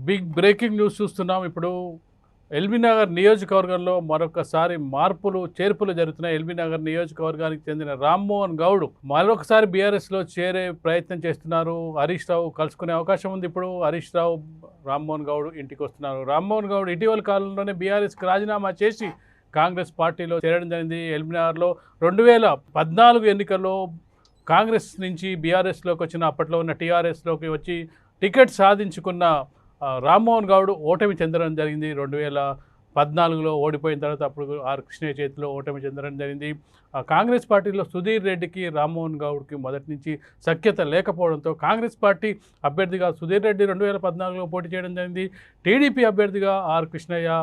Big breaking news చూస్తున్నాం ఇప్పుడు. ఎల్బీనగర్ నియోజకవర్గంలో మరొకసారి మార్పులు చేర్పులు జరుగుతున్నాయి. ఎల్బీనగర్ నియోజకవర్గానికి చెందిన రామ్మోహన్ గౌడ్ మరొకసారి బీఆర్ఎస్లో చేరే ప్రయత్నం చేస్తున్నారు. హరీష్ రావు కలుసుకునే అవకాశం ఉంది. ఇప్పుడు హరీష్ రావు రామ్మోహన్ గౌడ్ ఇంటికి వస్తున్నారు. రామ్మోహన్ గౌడ్ ఇటీవల కాలంలోనే బీఆర్ఎస్కి రాజీనామా చేసి కాంగ్రెస్ పార్టీలో చేరడం జరిగింది. ఎల్బీనగర్లో 2014 ఎన్నికల్లో కాంగ్రెస్ నుంచి బీఆర్ఎస్లోకి వచ్చిన, అప్పట్లో ఉన్న టీఆర్ఎస్లోకి వచ్చి టికెట్ సాధించుకున్న రామ్మోహన్ గౌడ్ ఓటమి చెందడం జరిగింది. 2014లో ఓడిపోయిన తర్వాత అప్పుడు ఆర్ కృష్ణయ్య చేతిలో ఓటమి చెందడం జరిగింది. కాంగ్రెస్ పార్టీలో సుధీర్ రెడ్డికి రామ్మోహన్ గౌడ్కి మొదటి నుంచి సఖ్యత లేకపోవడంతో కాంగ్రెస్ పార్టీ అభ్యర్థిగా సుధీర్ రెడ్డి 2014లో పోటీ చేయడం జరిగింది. టీడీపీ అభ్యర్థిగా ఆర్ కృష్ణయ్య,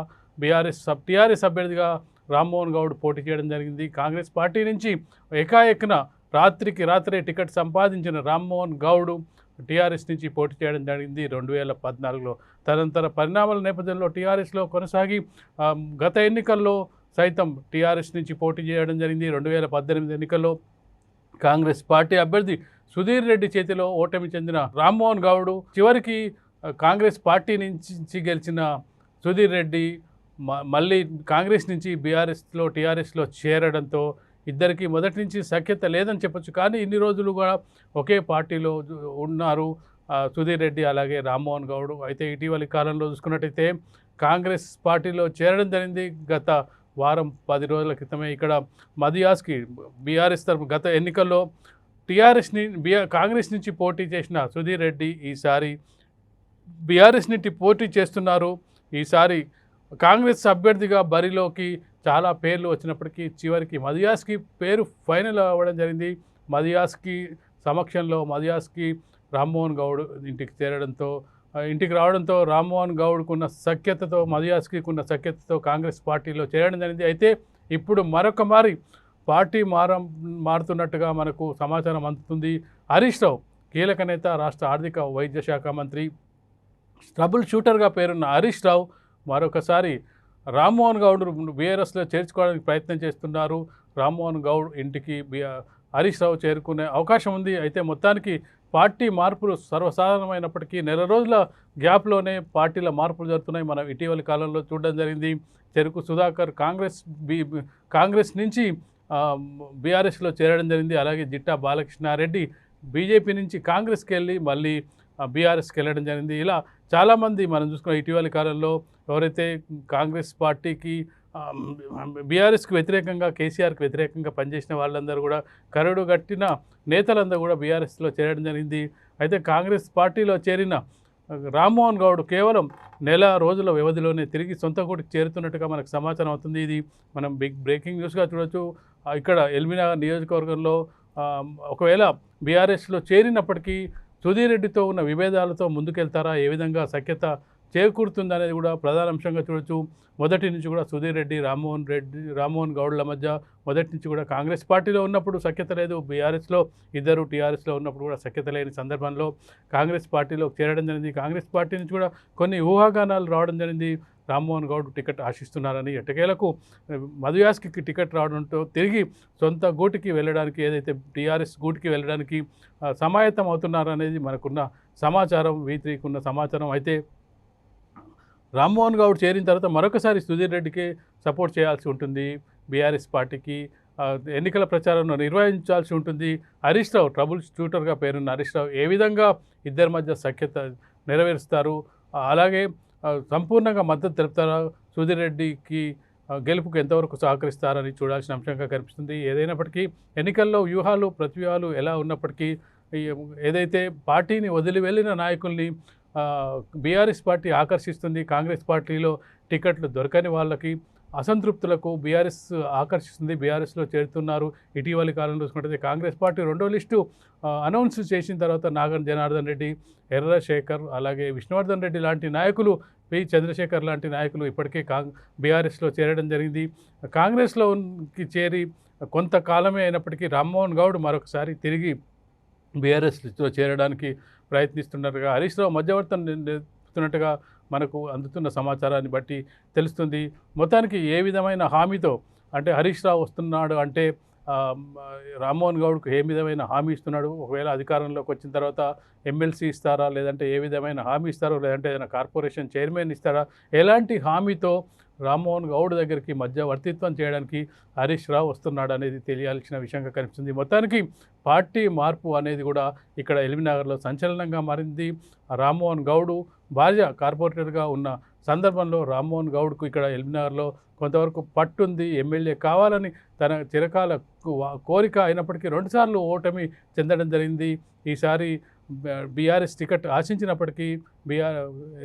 టీఆర్ఎస్ అభ్యర్థిగా రామ్మోహన్ గౌడ్ పోటీ చేయడం జరిగింది. కాంగ్రెస్ పార్టీ నుంచి ఏకాఏకన రాత్రికి రాత్రే టికెట్ సంపాదించిన రామ్మోహన్ గౌడ్ టీఆర్ఎస్ నుంచి పోటీ చేయడం జరిగింది 2014లో. తదనంతర పరిణామాల నేపథ్యంలో టీఆర్ఎస్లో కొనసాగి గత ఎన్నికల్లో సైతం టీఆర్ఎస్ నుంచి పోటీ చేయడం జరిగింది. 2018 ఎన్నికల్లో కాంగ్రెస్ పార్టీ అభ్యర్థి సుధీర్ రెడ్డి చేతిలో ఓటమి చెందిన రామ్మోహన్ గౌడ్ చివరికి కాంగ్రెస్ పార్టీ నుంచి గెలిచిన సుధీర్ రెడ్డి మళ్ళీ కాంగ్రెస్ నుంచి బీఆర్ఎస్లో టీఆర్ఎస్లో చేరడంతో ఇద్దరికి మొదటి నుంచి సఖ్యత లేదని చెప్పొచ్చు. కానీ ఇన్ని రోజులు కూడా ఒకే పార్టీలో ఉన్నారు సుధీర్ రెడ్డి అలాగే రామ్మోహన్ గౌడ్. అయితే ఇటీవలి కాలంలో చూసుకున్నట్టయితే కాంగ్రెస్ పార్టీలో చేరడం జరిగింది. గత వారం 10 రోజుల క్రితమే ఇక్కడ మదియాస్కి బీఆర్ఎస్ తరఫు గత ఎన్నికల్లో కాంగ్రెస్ నుంచి పోటీ చేసిన సుధీర్ రెడ్డి ఈసారి బీఆర్ఎస్ నుంచి పోటీ చేస్తున్నారు. ఈసారి కాంగ్రెస్ అభ్యర్థిగా బరిలోకి చాలా పేర్లు వచ్చినప్పటికీ చివరికి మదియాస్కి పేరు ఫైనల్ అవ్వడం జరిగింది. మదియాస్కి సమక్షంలో మదియాస్కి రామ్మోహన్ గౌడ్ ఇంటికి రావడంతో రామ్మోహన్ గౌడ్కున్న సఖ్యతతో మదియాస్కి ఉన్న సఖ్యతతో కాంగ్రెస్ పార్టీలో చేరడం జరిగింది. అయితే ఇప్పుడు మరొక పార్టీ మారుతున్నట్టుగా మనకు సమాచారం అందుతుంది. హరీష్ రావు కీలక నేత, రాష్ట్ర ఆర్థిక వైద్య శాఖ మంత్రి, ట్రబుల్ షూటర్గా పేరున్న హరీష్ రావు మరొకసారి రామ్మోహన్ గౌడ్ బీఆర్ఎస్లో చేర్చుకోవడానికి ప్రయత్నం చేస్తున్నారు. రామ్మోహన్ గౌడ్ ఇంటికి హరీష్ రావు చేరుకునే అవకాశం ఉంది. అయితే మొత్తానికి పార్టీ మార్పులు సర్వసాధారణమైనప్పటికీ నెల రోజుల గ్యాప్లోనే పార్టీల మార్పులు జరుగుతున్నాయి. మనం ఇటీవలి కాలంలో చూడడం జరిగింది. చెరుకు సుధాకర్ కాంగ్రెస్ నుంచి బీఆర్ఎస్లో చేరడం జరిగింది. అలాగే జిట్టా బాలకృష్ణారెడ్డి బీజేపీ నుంచి కాంగ్రెస్కి వెళ్ళి మళ్ళీ బీఆర్ఎస్కి వెళ్ళడం జరిగింది. ఇలా చాలామంది మనం చూసుకున్న ఇటీవలి కాలంలో ఎవరైతే కాంగ్రెస్ పార్టీకి బీఆర్ఎస్కి వ్యతిరేకంగా, కేసీఆర్కి వ్యతిరేకంగా పనిచేసిన వాళ్ళందరూ కూడా కరడు గట్టిన నేతలందరూ కూడా బీఆర్ఎస్లో చేరడం జరిగింది. అయితే కాంగ్రెస్ పార్టీలో చేరిన రామ్మోహన్ గౌడ్ కేవలం నెల రోజుల వ్యవధిలోనే తిరిగి సొంత గూటికి చేరుతున్నట్టుగా మనకు సమాచారం అవుతుంది. ఇది మనం బిగ్ బ్రేకింగ్ న్యూస్గా చూడవచ్చు. ఇక్కడ ఎల్బీనగర్ నియోజకవర్గంలో ఒకవేళ బీఆర్ఎస్లో చేరినప్పటికీ సుధీర్ రెడ్డితో ఉన్న విభేదాలతో ముందుకెళ్తారా, ఏ విధంగా సఖ్యత చేకూరుతుంది అనేది కూడా ప్రధాన అంశంగా చూడొచ్చు. మొదటి నుంచి కూడా సుధీర్ రెడ్డి, రామ్మోహన్ గౌడ్ల మధ్య మొదటి నుంచి కూడా కాంగ్రెస్ పార్టీలో ఉన్నప్పుడు సఖ్యత లేదు. బీఆర్ఎస్లో ఇద్దరు, టీఆర్ఎస్లో ఉన్నప్పుడు కూడా సఖ్యత లేని సందర్భంలో కాంగ్రెస్ పార్టీలో చేరడం జరిగింది. కాంగ్రెస్ పార్టీ నుంచి కూడా కొన్ని ఊహాగానాలు రావడం జరిగింది. రామ్మోహన్ గౌడ్ టికెట్ ఆశిస్తున్నారని, ఎట్టకేలకు మధుయాస్కి టికెట్ రావడంతో తిరిగి సొంత గూటికి వెళ్ళడానికి, ఏదైతే టీఆర్ఎస్ గూటికి వెళ్ళడానికి సమాయత్తం అవుతున్నారనేది మనకున్న సమాచారం, వీత్రీకున్న సమాచారం. అయితే రామ్మోహన్ గౌడ్ చేరిన తర్వాత మరొకసారి సుధీర్ రెడ్డికి సపోర్ట్ చేయాల్సి ఉంటుంది. బీఆర్ఎస్ పార్టీకి ఎన్నికల ప్రచారం నిర్వహించాల్సి ఉంటుంది. హరీష్ రావు ట్రబుల్ షూటర్గా పేరున్న హరీష్ రావు ఏ విధంగా ఇద్దరి మధ్య సఖ్యత నెరవేరుస్తారు, అలాగే సంపూర్ణంగా మద్దతు తెలుపుతారా, సుధీర్ రెడ్డికి గెలుపుకు ఎంతవరకు సహకరిస్తారని చూడాల్సిన అంశంగా కనిపిస్తుంది. ఏదైనప్పటికీ ఎన్నికల్లో వ్యూహాలు ప్రతివ్యూహాలు ఎలా ఉన్నప్పటికీ ఏదైతే పార్టీని వదిలి వెళ్ళిన నాయకుల్ని బీఆర్ఎస్ పార్టీ ఆకర్షిస్తుంది. కాంగ్రెస్ పార్టీలో టికెట్లు దొరకని వాళ్ళకి, అసంతృప్తులకు బీఆర్ఎస్ ఆకర్షిస్తుంది. బీఆర్ఎస్లో చేరుతున్నారు. ఇటీవలి కాలంలో చూసుకుంటే కాంగ్రెస్ పార్టీ 2వ లిస్టు అనౌన్స్ చేసిన తర్వాత నాగన్ జనార్దన్ రెడ్డి, ఎర్ర శేఖర్, అలాగే విష్ణువర్ధన్ రెడ్డి లాంటి నాయకులు, పి చంద్రశేఖర్ లాంటి నాయకులు ఇప్పటికే బీఆర్ఎస్లో చేరడం జరిగింది. కాంగ్రెస్లోకి చేరి కొంతకాలమే అయినప్పటికీ రామ్మోహన్ గౌడ్ మరొకసారి తిరిగి బీఆర్ఎస్లో చేరడానికి ప్రయత్నిస్తున్నట్టుగా, హరీష్ రావు మధ్యవర్తం నిర్వహిస్తున్నట్టుగా మనకు అందుతున్న సమాచారాన్ని బట్టి తెలుస్తుంది. మొత్తానికి ఏ విధమైన హామీతో అంటే హరీష్ రావు వస్తున్నాడు అంటే రామ్మోహన్ గౌడ్కు ఏ విధమైన హామీ ఇస్తున్నాడు, ఒకవేళ అధికారంలోకి వచ్చిన తర్వాత ఎమ్మెల్సీ ఇస్తారా, లేదంటే ఏ విధమైన హామీ ఇస్తారో, లేదంటే ఏదైనా కార్పొరేషన్ చైర్మన్ ఇస్తారా, ఎలాంటి హామీతో రామ్మోహన్ గౌడ్ దగ్గరికి మధ్యవర్తిత్వం చేయడానికి హరీష్ రావు వస్తున్నాడు అనేది తెలియాల్సిన విషయంగా కనిపిస్తుంది. మొత్తానికి పార్టీ మార్పు అనేది కూడా ఇక్కడ ఎల్బీనగర్లో సంచలనంగా మారింది. రామ్మోహన్ గౌడ్ భార్య కార్పొరేటర్గా ఉన్న సందర్భంలో రామ్మోహన్ గౌడ్కు ఇక్కడ ఎల్బీనగర్లో కొంతవరకు పట్టుంది. ఎమ్మెల్యే కావాలని తన చిరకాల కోరిక అయినప్పటికీ 2 సార్లు ఓటమి చెందడం జరిగింది. ఈసారి బీఆర్ఎస్ టికెట్ ఆశించినప్పటికీ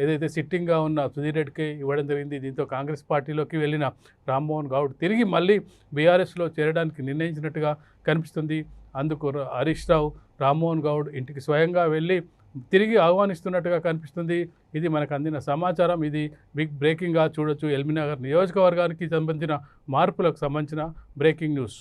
ఏదైతే సిట్టింగ్గా ఉన్న సుధీర్ రెడ్డికి ఇవ్వడం జరిగింది. దీంతో కాంగ్రెస్ పార్టీలోకి వెళ్ళిన రామ్మోహన్ గౌడ్ తిరిగి మళ్ళీ బీఆర్ఎస్లో చేరడానికి నిర్ణయించినట్టుగా కనిపిస్తుంది. అందుకు హరీష్ రావు రామ్మోహన్ గౌడ్ ఇంటికి స్వయంగా వెళ్ళి తిరిగి ఆహ్వానిస్తున్నట్టుగా కనిపిస్తుంది. ఇది మనకు అందిన సమాచారం. ఇది బిగ్ బ్రేకింగ్గా చూడొచ్చు. ఎల్బీనగర్ నియోజకవర్గానికి సంబంధించిన మార్పులకు సంబంధించిన బ్రేకింగ్ న్యూస్.